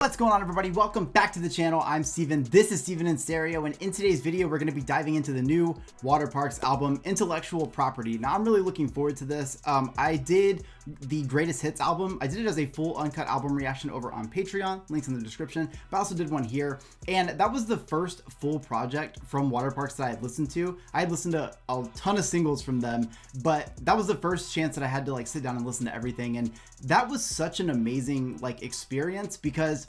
What's going on, everybody? Welcome back to the channel. I'm Steven. This is Steven in Stereo, and in today's video we're going to be diving into the new WATERPARKS album, Intellectual Property. Now I'm really looking forward to this. I did the Greatest Hits album. I did it as a full uncut album reaction over on Patreon, links in the description, but I also did one here, and that was the first full project from WATERPARKS that I had listened to. I had listened to a ton of singles from them, but that was the first chance that I had to like sit down and listen to everything, and that was such an amazing like experience because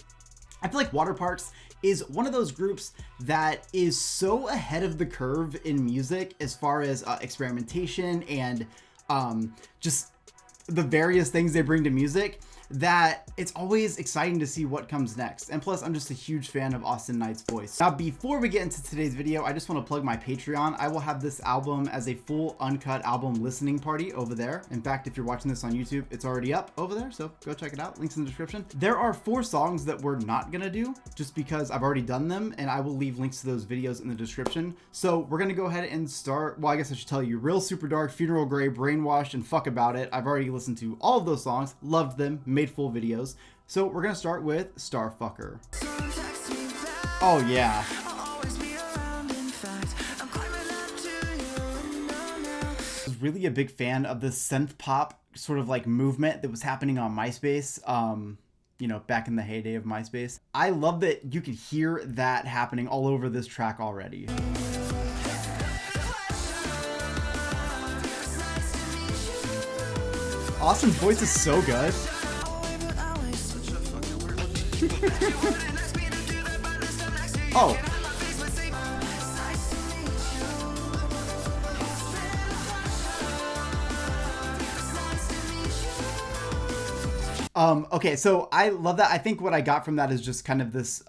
I feel like WATERPARKS is one of those groups that is so ahead of the curve in music as far as experimentation and just the various things they bring to music, that it's always exciting to see what comes next. And plus, I'm just a huge fan of Austin Knight's voice. Now, before we get into today's video, I just want to plug my Patreon. I will have this album as a full uncut album listening party over there. In fact, if you're watching this on YouTube, it's already up over there, so go check it out. Links in the description. There are 4 songs that we're not gonna do just because I've already done them, and I will leave links to those videos in the description. So we're gonna go ahead and start. Well, I guess I should tell you, Real Super Dark, Funeral Grey, Brainwashed, and Fuck About It. I've already listened to all of those songs, loved them, made full videos. So we're gonna start with Starfucker. Oh yeah. I was really a big fan of the synth pop sort of like movement that was happening on MySpace. You know, back in the heyday of MySpace. I love that you could hear that happening all over this track already. Austin's voice is so good. Oh. Okay, so I love that. I think what I got from that is just kind of this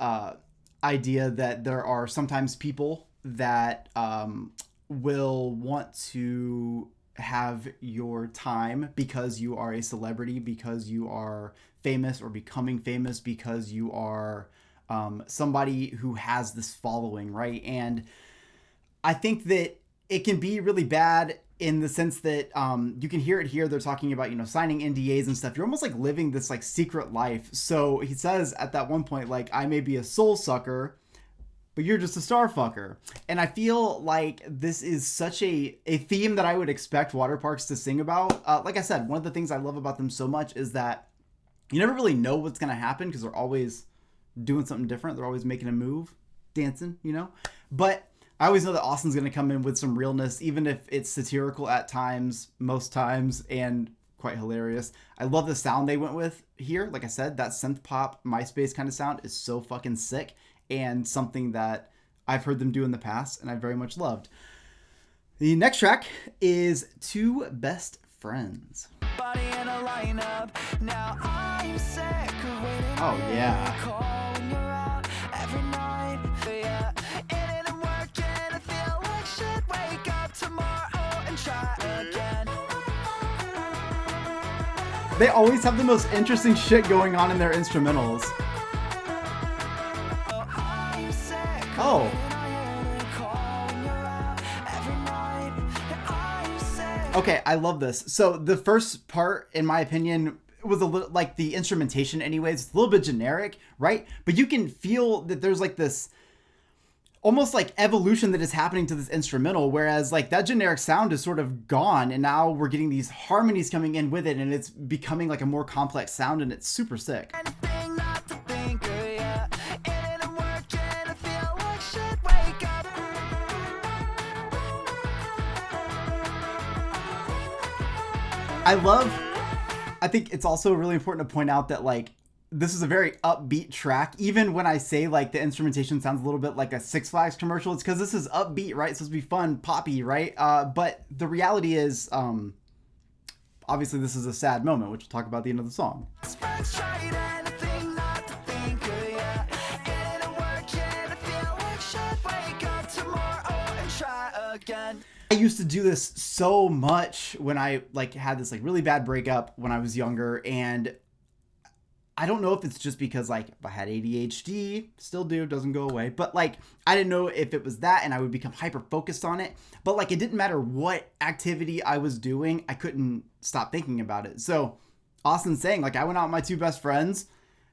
idea that there are sometimes people that will want to have your time because you are a celebrity, because you are famous, or becoming famous because you are somebody who has this following, right? And I think that it can be really bad in the sense that you can hear it here. They're talking about, you know, signing NDAs and stuff. You're almost like living this like secret life. So he says at that one point, like, I may be a soul sucker, but you're just a star fucker. And I feel like this is such a theme that I would expect WATERPARKS to sing about. Like I said, one of the things I love about them so much is that you never really know what's going to happen because they're always doing something different. They're always making a move, dancing, you know. But I always know that Austin's going to come in with some realness, even if it's satirical at times, most times, and quite hilarious. I love the sound they went with here. Like I said, that synth pop MySpace kind of sound is so fucking sick, and something that I've heard them do in the past and I very much loved. The next track is Two Best Friends. Oh yeah. They always have the most interesting shit going on in their instrumentals. Oh. Okay, I love this. So the first part, in my opinion, was a little like the instrumentation anyways. It's a little bit generic, right? But you can feel that there's like this almost like evolution that is happening to this instrumental, whereas like that generic sound is sort of gone, and now we're getting these harmonies coming in with it, and it's becoming like a more complex sound, and it's super sick. I think it's also really important to point out that like this is a very upbeat track. Even when I say like the instrumentation sounds a little bit like a Six Flags commercial, it's because this is upbeat, right? It's supposed to be fun, poppy, right? But the reality is, obviously this is a sad moment, which we'll talk about at the end of the song. I used to do this so much when I like had this like really bad breakup when I was younger, and I don't know if it's just because like I had ADHD, still do, doesn't go away, but like I didn't know if it was that and I would become hyper focused on it, but like it didn't matter what activity I was doing, I couldn't stop thinking about it. So Austin's saying like I went out with my two best friends,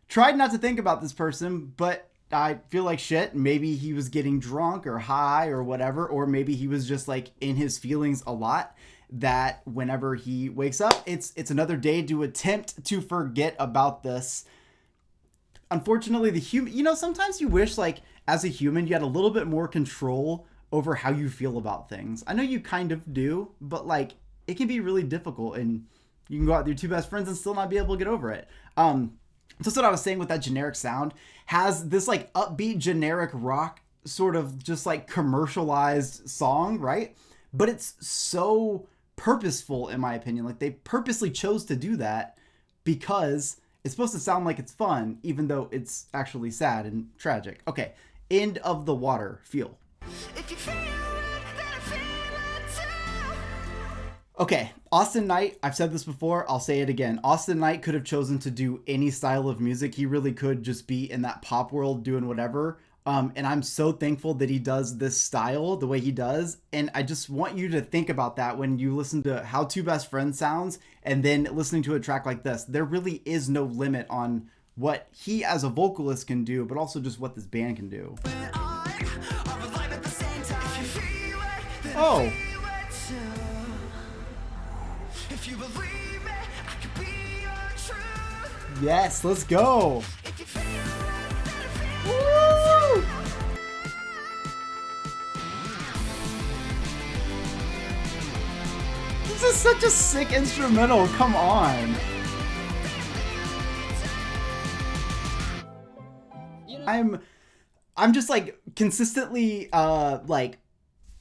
tried not to think about this person, but I feel like shit. Maybe he was getting drunk or high or whatever, or maybe he was just like in his feelings a lot, that whenever he wakes up, it's another day to attempt to forget about this. Unfortunately, the human, sometimes you wish like as a human you had a little bit more control over how you feel about things. I know you kind of do, but like it can be really difficult, and you can go out with your two best friends and still not be able to get over it. That's what I was saying with that generic sound. Has this like upbeat generic rock sort of just like commercialized song, right? But it's so purposeful in my opinion. Like they purposely chose to do that because it's supposed to sound like it's fun, even though it's actually sad and tragic. Okay, End of the Water, feel. If you feel it, then I feel it too. Okay, Austin Knight, I've said this before, I'll say it again. Austin Knight could have chosen to do any style of music. He really could just be in that pop world doing whatever. And I'm so thankful that he does this style the way he does. And I just want you to think about that when you listen to how Two Best Friends sounds and then listening to a track like this. There really is no limit on what he as a vocalist can do, but also just what this band can do. Oh. Yes, let's go. Woo! This is such a sick instrumental, come on. I'm just like consistently like,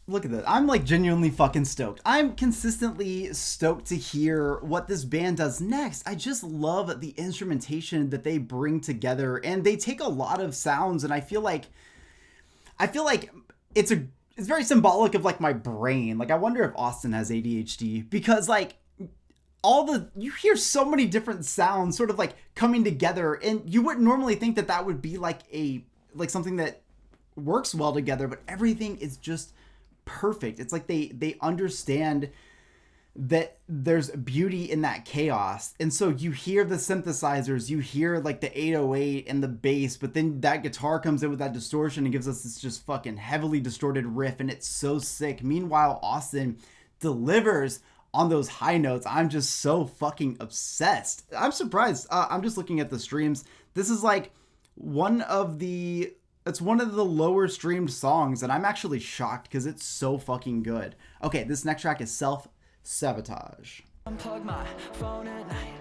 look at this. I'm like genuinely fucking stoked. I'm consistently stoked to hear what this band does next. I just love the instrumentation that they bring together, and they take a lot of sounds, and I feel like it's very symbolic of like my brain. Like I wonder if Austin has ADHD, because like you hear so many different sounds sort of like coming together, and you wouldn't normally think that that would be like something that works well together, but everything is just perfect. It's like they understand that there's beauty in that chaos. And so you hear the synthesizers, you hear like the 808 and the bass, but then that guitar comes in with that distortion and gives us this just fucking heavily distorted riff, and it's so sick. Meanwhile, Austin delivers on those high notes. I'm just so fucking obsessed. I'm surprised. I'm just looking at the streams. This is like one of the lower streamed songs, and I'm actually shocked because it's so fucking good. Okay, this next track is Self-Sabotage. Unplug my phone at night.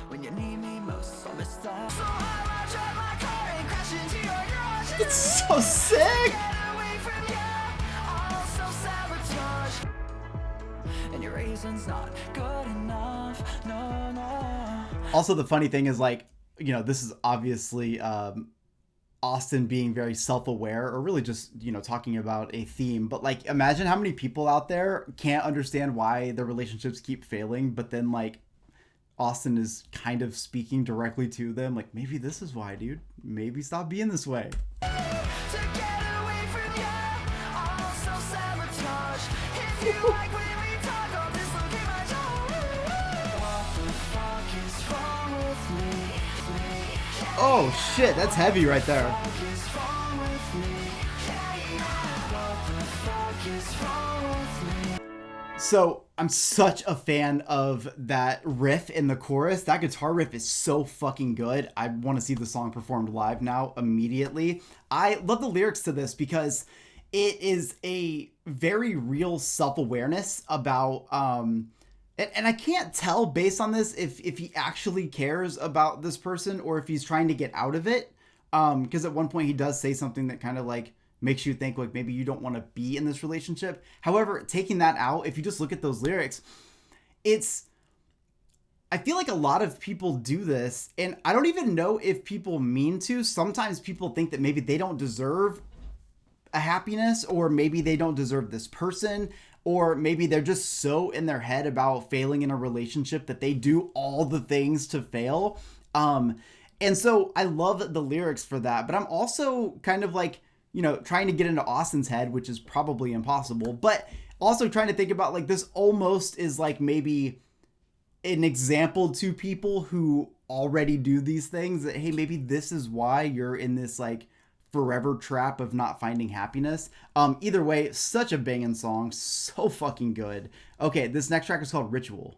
When you need me most, I'll miss that. So I drive my car and crash into your garage. It's so sick! And your reason's not good enough. No. Also, the funny thing is, like, this is obviously Austin being very self-aware, or really just, talking about a theme. But like, imagine how many people out there can't understand why their relationships keep failing, but then like Austin is kind of speaking directly to them. Like, maybe this is why, dude. Maybe stop being this way. Oh shit, that's heavy right there. So I'm such a fan of that riff in the chorus. That guitar riff is so fucking good. I want to see the song performed live now immediately. I love the lyrics to this because it is a very real self-awareness about and I can't tell based on this if he actually cares about this person or if he's trying to get out of it. Because at one point he does say something that kind of like makes you think like maybe you don't want to be in this relationship. However, taking that out, if you just look at those lyrics, I feel like a lot of people do this, and I don't even know if people mean to. Sometimes people think that maybe they don't deserve a happiness, or maybe they don't deserve this person, or maybe they're just so in their head about failing in a relationship that they do all the things to fail. And so I love the lyrics for that, but I'm also kind of like, trying to get into Austin's head, which is probably impossible, but also trying to think about like this almost is like maybe an example to people who already do these things, that hey, maybe this is why you're in this like forever trap of not finding happiness. Either way, such a banging song, so fucking good. Okay, this next track is called Ritual.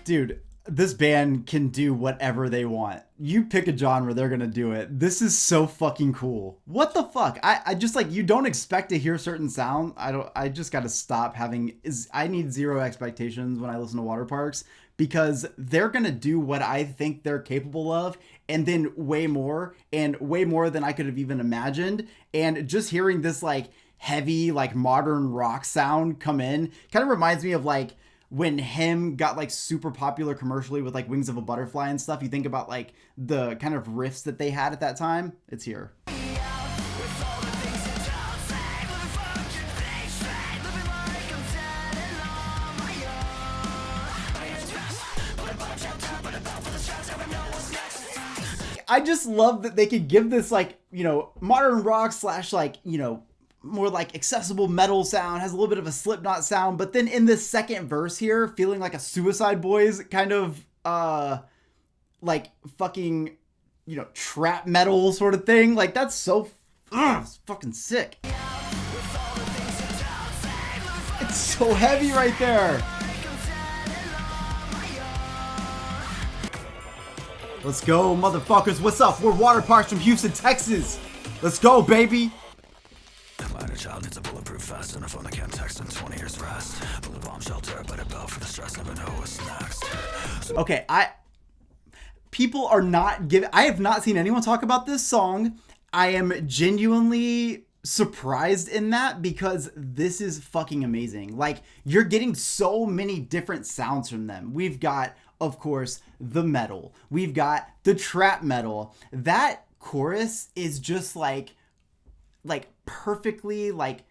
Dude, this band can do whatever they want. You pick a genre, they're gonna do it. This is so fucking cool. What the fuck? I just like, you don't expect to hear certain sound. I just gotta stop having, I need zero expectations when I listen to Waterparks, because they're gonna do what I think they're capable of, and then way more than I could have even imagined. And just hearing this like heavy, like modern rock sound come in kind of reminds me of like when Him got like super popular commercially with like Wings of a Butterfly and stuff. You think about like the kind of riffs that they had at that time. It's here. I just love that they could give this like, you know, modern rock slash like, you know, more like accessible metal sound, has a little bit of a Slipknot sound, but then in this second verse here, feeling like a Suicide Boys kind of like fucking, you know, trap metal sort of thing. Like that's so it's fucking sick. It's so heavy right there. Let's go, motherfuckers. What's up? We're Waterparks from Houston, Texas. Let's go, baby. Minor child needs a bulletproof vest and a phone that can't text in 20 years rest. Bullet bomb shelter, but a bell for the stress, never know what's next. Okay, people are not giving, I have not seen anyone talk about this song. I am genuinely surprised in that, because this is fucking amazing. Like, you're getting so many different sounds from them. We've got, of course, the metal. We've got the trap metal. That chorus is just like perfectly like,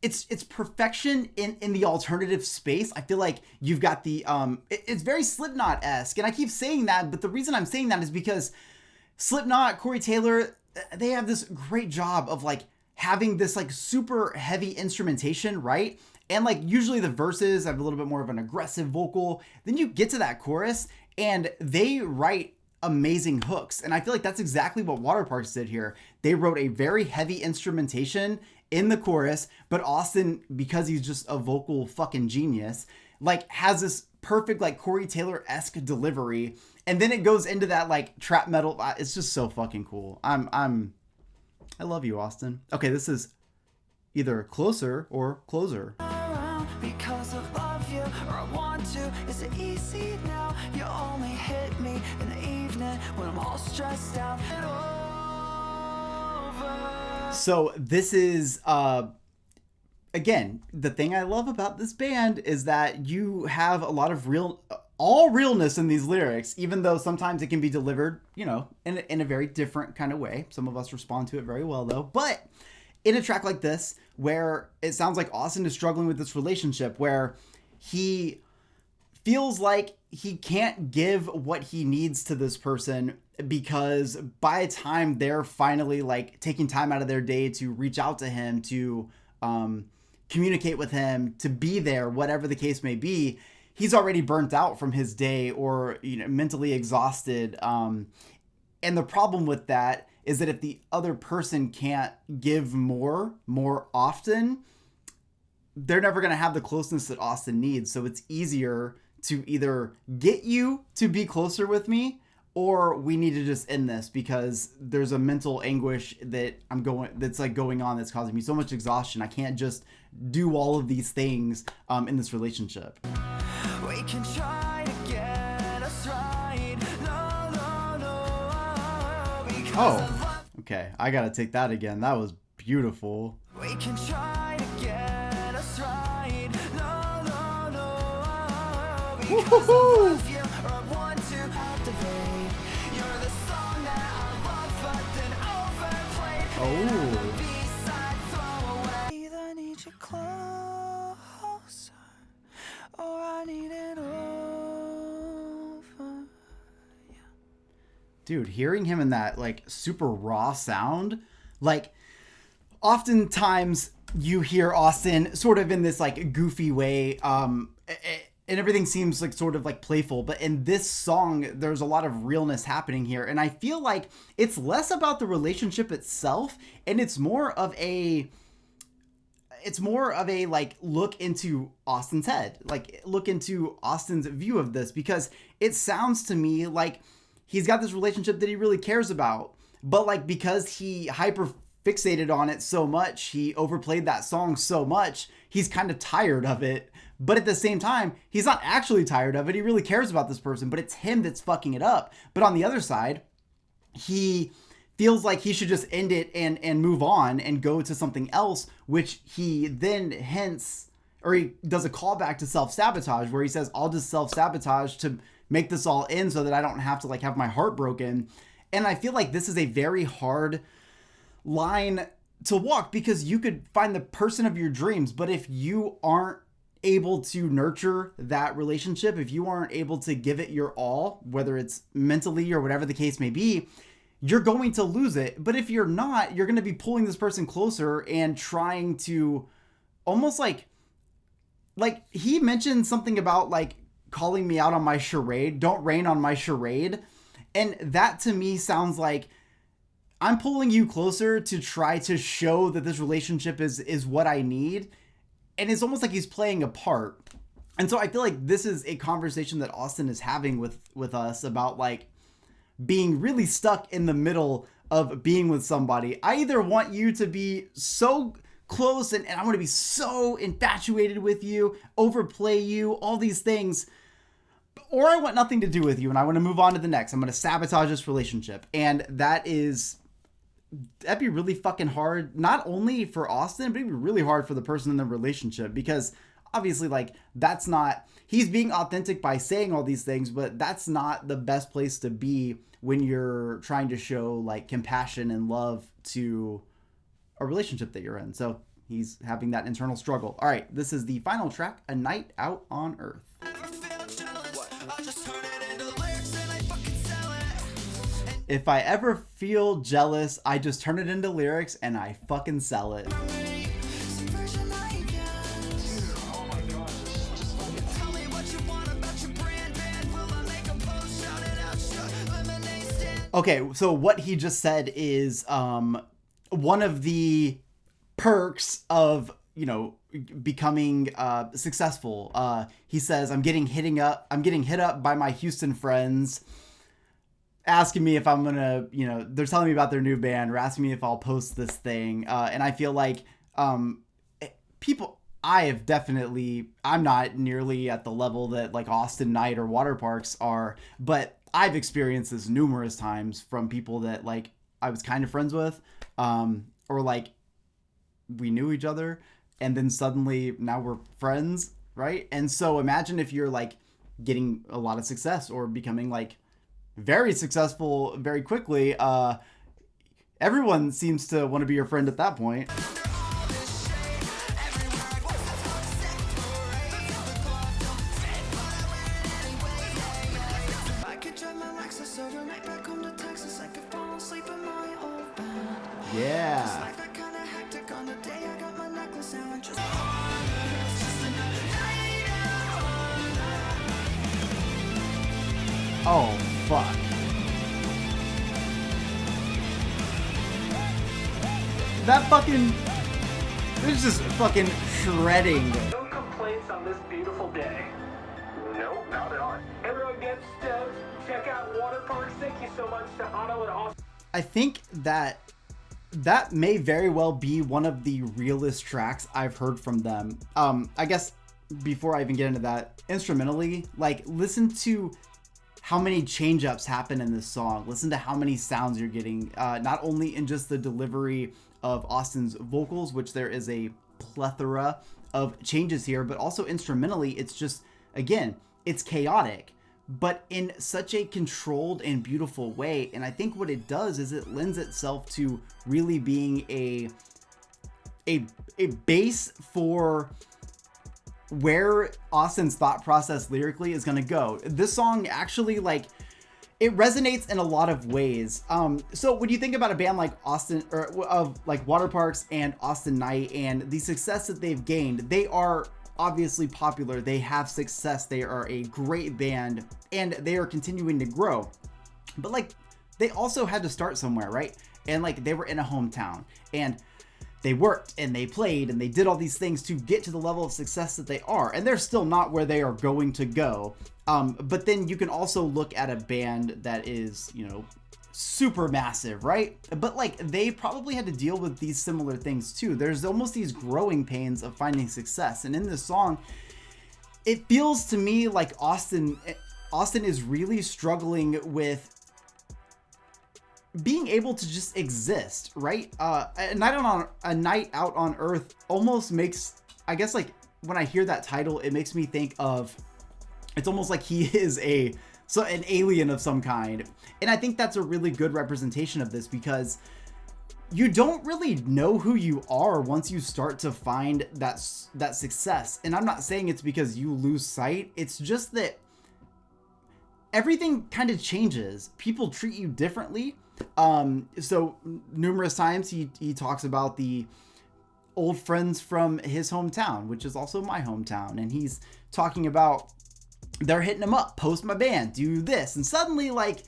it's perfection in the alternative space. I feel like you've got the it's very Slipknot-esque, and I keep saying that, but the reason I'm saying that is because Slipknot, Corey Taylor, they have this great job of like having this like super heavy instrumentation, right? And like usually the verses have a little bit more of an aggressive vocal. Then you get to that chorus and they write amazing hooks. And I feel like that's exactly what Waterparks did here. They wrote a very heavy instrumentation in the chorus, but Austin, because he's just a vocal fucking genius, like has this perfect like Corey Taylor-esque delivery. And then it goes into that like trap metal. It's just so fucking cool. I love you, Austin. Okay, this is either Closer or Closer. Because I love you, or I want to. Is it easy now? You only hit me in the evening when I'm all stressed out. So this is again, the thing I love about this band is that you have a lot of realness in these lyrics, even though sometimes it can be delivered, you know, in a very different kind of way. Some of us respond to it very well though. But in a track like this, where it sounds like Austin is struggling with this relationship, where he feels like he can't give what he needs to this person, because by the time they're finally like taking time out of their day to reach out to him, to communicate with him, to be there, whatever the case may be, he's already burnt out from his day, or, you know, mentally exhausted. And the problem with that is that if the other person can't give more often, they're never going to have the closeness that Austin needs. So it's easier to either get you to be closer with me, or we need to just end this, because there's a mental anguish that's like going on, that's causing me so much exhaustion. I can't just do all of these things in this relationship. We can try to get us right. No, Oh, okay. I gotta take that again. That was beautiful. we can try to get us right. Because I love you, or I want to activate. You're the song that I love, but then overplayed. Oh. B-side throwaway. Either need you closer, or I need it over. Dude, hearing him in that like super raw sound, like oftentimes you hear Austin sort of in this like goofy way, and everything seems like sort of like playful, but in this song there's a lot of realness happening here, and I feel like it's less about the relationship itself and it's more of a like look into Austin's head, like look into Austin's view of this, because it sounds to me like he's got this relationship that he really cares about, but like because he hyper fixated on it so much, he overplayed that song so much, he's kind of tired of it. But at the same time, he's not actually tired of it. He really cares about this person, but it's him that's fucking it up. But on the other side, he feels like he should just end it and move on and go to something else, which he then he does a callback to self-sabotage where he says, I'll just self-sabotage to make this all end so that I don't have to like have my heart broken. And I feel like this is a very hard line to walk, because you could find the person of your dreams, but if you aren't able to nurture that relationship, if you aren't able to give it your all, whether it's mentally or whatever the case may be, you're going to lose it. But if you're not, you're going to be pulling this person closer and trying to almost like he mentioned something about like calling me out on my charade, don't rain on my charade. And that to me sounds like I'm pulling you closer to try to show that this relationship is what I need. And it's almost like he's playing a part. And so I feel like this is a conversation that Austin is having with us about like being really stuck in the middle of being with somebody. I either want you to be so close and I want to be so infatuated with you, overplay you, all these things, or I want nothing to do with you and I want to move on to the next. I'm going to sabotage this relationship. And that'd be really fucking hard, not only for Austin, but it'd be really hard for the person in the relationship, because obviously like he's being authentic by saying all these things, but that's not the best place to be when you're trying to show like compassion and love to a relationship that you're in. So he's having that internal struggle. All right, this is the final track, A Night Out on Earth. If I ever feel jealous, I just turn it into lyrics and I fucking sell it. Okay, so what he just said is one of the perks of, becoming successful. He says, I'm getting hit up by my Houston friends, asking me if I'm gonna, they're telling me about their new band, or asking me if I'll post this thing. And I feel like I'm not nearly at the level that like Austin Knight or WATERPARKS are, but I've experienced this numerous times from people that like I was kind of friends with, or like we knew each other and then suddenly now we're friends, right? And so imagine if you're like getting a lot of success or becoming like very successful very quickly. Everyone seems to want to be your friend at that point. Yeah. Oh, fuck. That fucking... It's just fucking shredding. No complaints on this beautiful day. Nope, not at all. Everyone gets stoked. Check out WATERPARKS. Thank you so much to Otto and Austin. I think that may very well be one of the realest tracks I've heard from them. I guess before I even get into that, instrumentally, like listen to how many change-ups happen in this song. Listen to how many sounds you're getting, not only in just the delivery of Austin's vocals, which there is a plethora of changes here, but also instrumentally, it's just, again, it's chaotic, but in such a controlled and beautiful way. And I think what it does is it lends itself to really being a base for where Austin's thought process lyrically is going to go. This song actually, like, it resonates in a lot of ways. So when you think about a band like Austin, or of like WATERPARKS and Austin Knight and the success that they've gained, they are obviously popular. They have success. They are a great band and they are continuing to grow. But like, they also had to start somewhere, right? And like, they were in a hometown and they worked and they played and they did all these things to get to the level of success that they are. And they're still not where they are going to go. But then you can also look at a band that is, you know, super massive, right? But like, they probably had to deal with these similar things too. There's almost these growing pains of finding success. And in this song, it feels to me like Austin is really struggling with being able to just exist, right? A night out on Earth almost makes, I guess, like when I hear that title, it makes me think of, it's almost like he is an alien of some kind. And I think that's a really good representation of this, because you don't really know who you are once you start to find that success. And I'm not saying it's because you lose sight. It's just that everything kind of changes. People treat you differently. So numerous times he talks about the old friends from his hometown, which is also my hometown. And he's talking about, they're hitting him up, post my band, do this. And suddenly, like,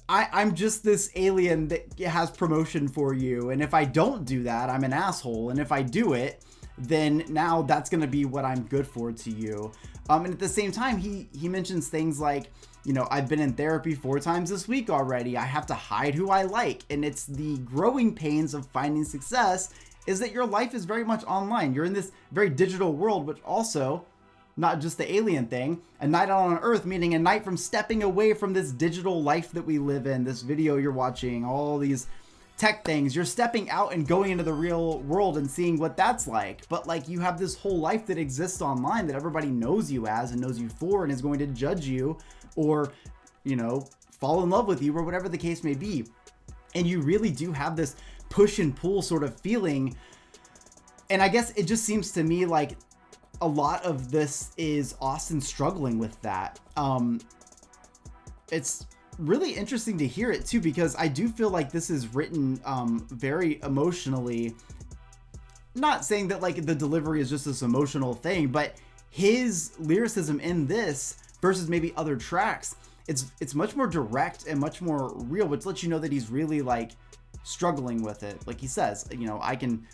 I'm just this alien that has promotion for you. And if I don't do that, I'm an asshole. And if I do it, then now that's going to be what I'm good for to you. And at the same time, he mentions things like, you know, I've been in therapy 4 times this week already. I have to hide who I like. And it's the growing pains of finding success is that your life is very much online. You're in this very digital world, which also, not just the alien thing, a night out on Earth, meaning a night from stepping away from this digital life that we live in, this video you're watching, all these tech things. You're stepping out and going into the real world and seeing what that's like. But like, you have this whole life that exists online that everybody knows you as and knows you for and is going to judge you or, you know, fall in love with you or whatever the case may be. And you really do have this push and pull sort of feeling. And I guess it just seems to me like a lot of this is Austin struggling with that. It's really interesting to hear it too, because I do feel like this is written very emotionally. Not saying that like the delivery is just this emotional thing, but his lyricism in this versus maybe other tracks, it's much more direct and much more real, which lets you know that he's really like struggling with it. Like he says, you know, I can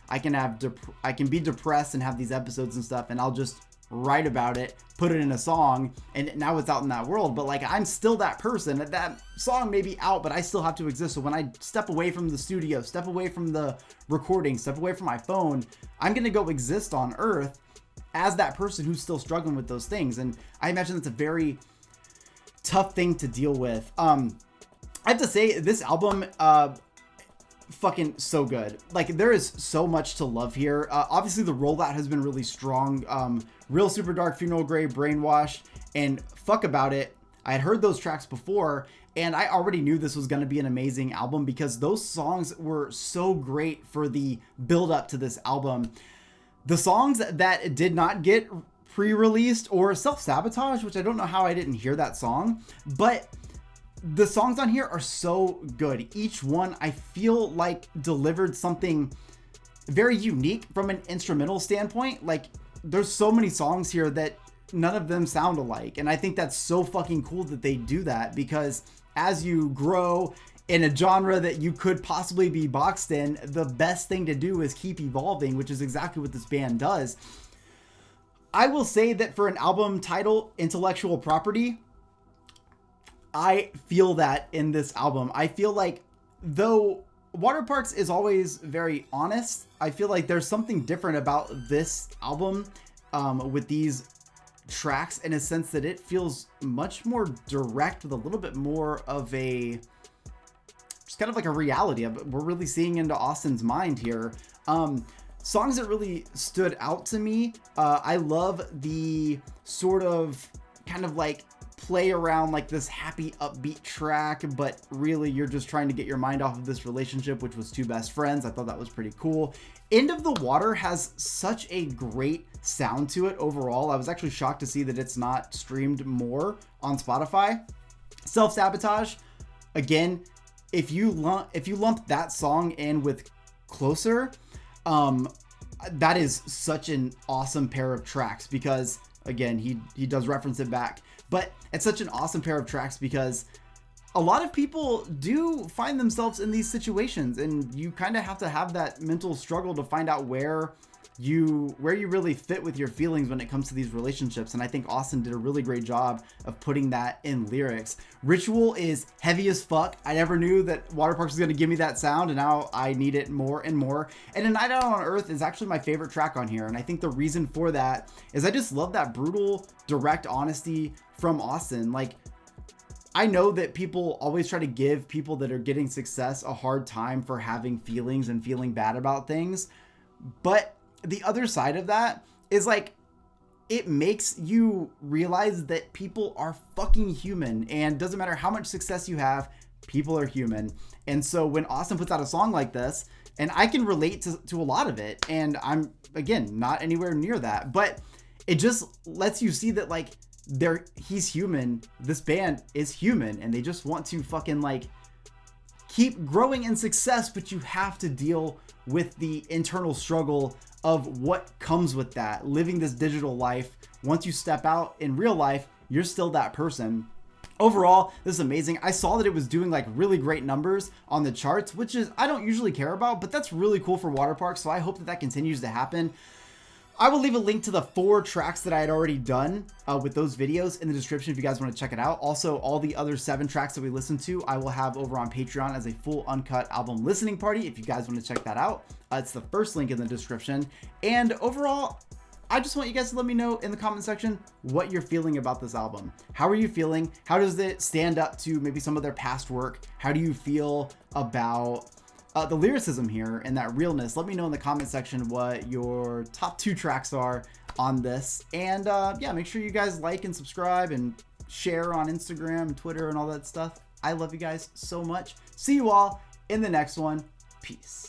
be depressed and have these episodes and stuff, and I'll just write about it, put it in a song, and now it's out in that world. But like, I'm still that person. That song may be out, but I still have to exist. So when I step away from the studio, step away from the recording, step away from my phone, I'm gonna go exist on Earth as that person who's still struggling with those things. And I imagine that's a very tough thing to deal with. I have to say, this album, fucking so good. Like, there is so much to love here. Obviously the rollout has been really strong. Real Super Dark, Funeral Grave, Brainwashed, and Fuck About It. I had heard those tracks before, and I already knew this was going to be an amazing album because those songs were so great for the build up to this album. The songs that did not get pre-released or Self-Sabotage, which I don't know how I didn't hear that song, but the songs on here are so good. Each one I feel like delivered something very unique from an instrumental standpoint. Like, there's so many songs here that none of them sound alike. And I think that's so fucking cool that they do that, because as you grow in a genre that you could possibly be boxed in, the best thing to do is keep evolving, which is exactly what this band does. I will say that for an album title, Intellectual Property, I feel that in this album. I feel like, though WATERPARKS is always very honest, I feel like there's something different about this album with these tracks, in a sense that it feels much more direct, with a little bit more of a, just kind of like a reality of it. We're really seeing into Austin's mind here. Songs that really stood out to me, I love the sort of kind of like play around like this happy upbeat track, but really you're just trying to get your mind off of this relationship, which was two best friends. I thought that was pretty cool. End of the Water has such a great sound to it overall. I was actually shocked to see that it's not streamed more on Spotify. Self-Sabotage, again, if you lump that song in with Closer, that is such an awesome pair of tracks, because again, he does reference it back, but it's such an awesome pair of tracks because a lot of people do find themselves in these situations, and you kind of have to have that mental struggle to find out where you really fit with your feelings when it comes to these relationships. And I think Austin did a really great job of putting that in lyrics. Ritual is heavy as fuck. I never knew that WATERPARKS was going to give me that sound, and now I need it more and more. And A Night Out on Earth is actually my favorite track on here, and I think the reason for that is I just love that brutal, direct honesty from Austin. Like, I know that people always try to give people that are getting success a hard time for having feelings and feeling bad about things, but the other side of that is like, it makes you realize that people are fucking human, and doesn't matter how much success you have, people are human. And so when Austin puts out a song like this, and I can relate to a lot of it, and I'm, again, not anywhere near that, but it just lets you see that, like, he's human, this band is human, and they just want to fucking, like, keep growing in success, but you have to deal with the internal struggle of what comes with that, living this digital life. Once you step out in real life, you're still that person. Overall, this is amazing. I saw that it was doing like really great numbers on the charts, which is, I don't usually care about, but that's really cool for WATERPARKS, so I hope that continues to happen. I will leave a link to the 4 tracks that I had already done with those videos in the description if you guys want to check it out. Also, all the other 7 tracks that we listened to, I will have over on Patreon as a full uncut album listening party if you guys want to check that out. It's the first link in the description. And overall, I just want you guys to let me know in the comment section what you're feeling about this album. How are you feeling? How does it stand up to maybe some of their past work? How do you feel about the lyricism here and that realness? Let me know in the comment section what your top 2 tracks are on this. And yeah, make sure you guys like and subscribe and share on Instagram and Twitter and all that stuff. I love you guys so much. See you all in the next one. Peace.